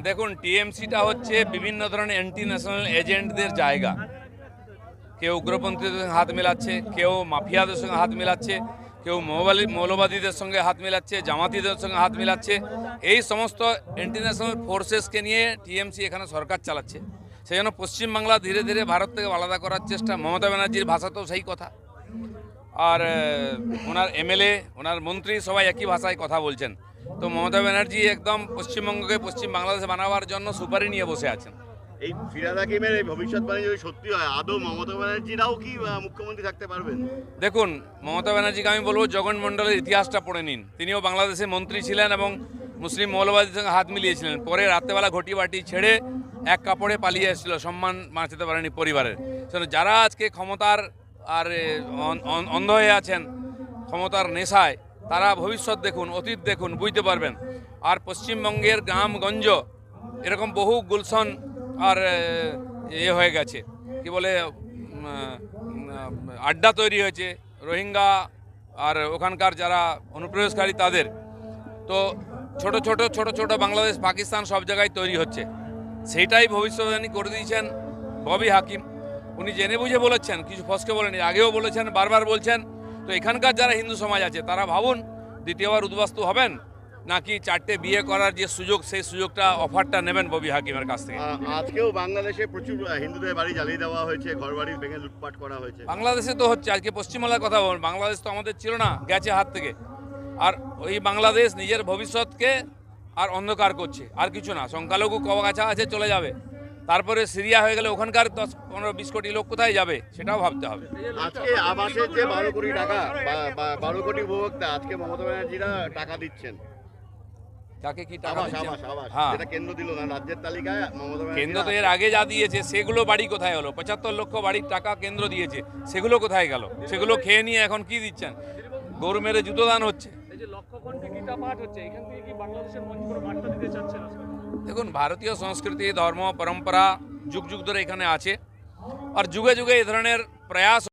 দেখুন, টিএমসিটা হচ্ছে বিভিন্ন ধরনের অ্যান্টি ন্যাশনাল এজেন্টদের জায়গা। কেউ উগ্রপন্থীদের সঙ্গে হাত মেলাচ্ছে, কেউ মাফিয়াদের সঙ্গে হাত মেলাচ্ছে, কেউ মৌলবাদীদের সঙ্গে হাত মেলাচ্ছে, জামাতিদের সঙ্গে হাত মেলাচ্ছে। এই সমস্ত অ্যান্টি ন্যাশনাল ফোর্সেসকে নিয়ে টিএমসি এখানে সরকার চালাচ্ছে। সেই জন্য পশ্চিমবাংলা ধীরে ধীরে ভারত থেকে আলাদা করার চেষ্টা। মমতা ব্যানার্জির ভাষাতেও সেই কথা। আর ওনার এমএলএ, ওনার মন্ত্রী সবাই একই ভাষায় কথা বলছেন। তো মমতা ব্যানার্জি একদম পশ্চিমবঙ্গকে পশ্চিম বাংলাদেশে বানাবার জন্য সুপারি নিয়ে বসে আছেন। এই ফিরহাদ হাকিমের এই ভবিষ্যৎবাণী যদি সত্যি হয়, আদৌ মমতা ব্যানার্জিরাও কি মুখ্যমন্ত্রী থাকতে পারবেন? দেখুন, মমতা ব্যানার্জিকে আমি বলবো জগনমণ্ডলের ইতিহাসটা পড়ে নিন। তিনিও বাংলাদেশে মন্ত্রী ছিলেন এবং মুসলিম মৌলবাদীর সঙ্গে হাত মিলিয়েছিলেন। পরে রাত্রেবেলা ঘটি বাটি ছেড়ে এক কাপড়ে পালিয়ে এসেছিল, সম্মান বাঁচাতে পারেনি পরিবারের। সেজন্য যারা আজকে ক্ষমতার আর অন্ধ হয়ে আছেন, ক্ষমতার নেশায়, তারা ভবিষ্যৎ দেখুন, অতীত দেখুন, বুঝতে পারবেন। আর পশ্চিমবঙ্গের গ্রামগঞ্জ এরকম বহু গুলশন আর হয়ে গেছে, কি বলে, আড্ডা তৈরি হয়েছে রোহিঙ্গা আর ওখানকার যারা অনুপ্রবেশকারী তাদের। তো ছোট ছোট ছোট ছোট বাংলাদেশ, পাকিস্তান সব জায়গায় তৈরি হচ্ছে। সেইটাই ভবিষ্যৎবাণী করে দিয়েছেন ববি হাকিম। উনি জেনে বুঝে বলেছেন, কিছু ফসকে বলেনি, আগেও বলেছেন, বারবার বলছেন। তো এখানকার যারা হিন্দু সমাজ আছে তারা ভাবুন, দ্বিতীয়বার উদ্বাস্তু হবেন নাকি চারটে বিয়ে করার যে সুযোগ, সেই সুযোগটা, অফারটা নেবেন ববি হাকিমের কাছ থেকে। আজকেও বাংলাদেশে প্রচুর হিন্দুদের বাড়ি জ্বালিয়ে দেওয়া হয়েছে, ঘর বাড়ি ভেঙে লুটপাট করা হয়েছে। বাংলাদেশে তো হচ্ছে, আজকে পশ্চিমবাংলার কথা বলুন। বাংলাদেশ তো আমাদের ছিল না, গেছে হাত থেকে। আর ওই বাংলাদেশ নিজের ভবিষ্যৎকে আর অন্ধকার করছে, আর কিছু না। সংখ্যালঘু কবাগাছা আছে, চলে যাবে। তারপরে সিরিয়া হয়ে গেলে ওখানকার 10-15-20 কোটি লোক কোথায় যাবে, সেটাও ভাবতে হবে। আজকে আবাসের যে 12 কোটি টাকা, 12 কোটি উপভোক্তা, আজকে মমতা ব্যানার্জিরা টাকা দিচ্ছেন। তাকে কি টাকা দিচ্ছে? হ্যাঁ, যেটা কেন্দ্র দিল না, রাজ্যের তালিকায় মমতা ব্যানার্জি। কেন্দ্র তো এর আগে যা দিয়েছে সেগুলো বাড়ি কোথায় হলো? 75 লক্ষ বাড়ির টাকা কেন্দ্র দিয়েছে, সেগুলো কোথায় গেল? সেগুলো খেয়ে নিয়ে এখন কি দিচ্ছেন? গরু মেরে জুতো দান হচ্ছে। দেখুন, ভারতীয় সংস্কৃতি, ধর্ম, পরম্পরা যুগ যুগ ধরে এখানে আছে। আর যুগে যুগে এই ধরনের প্রয়াস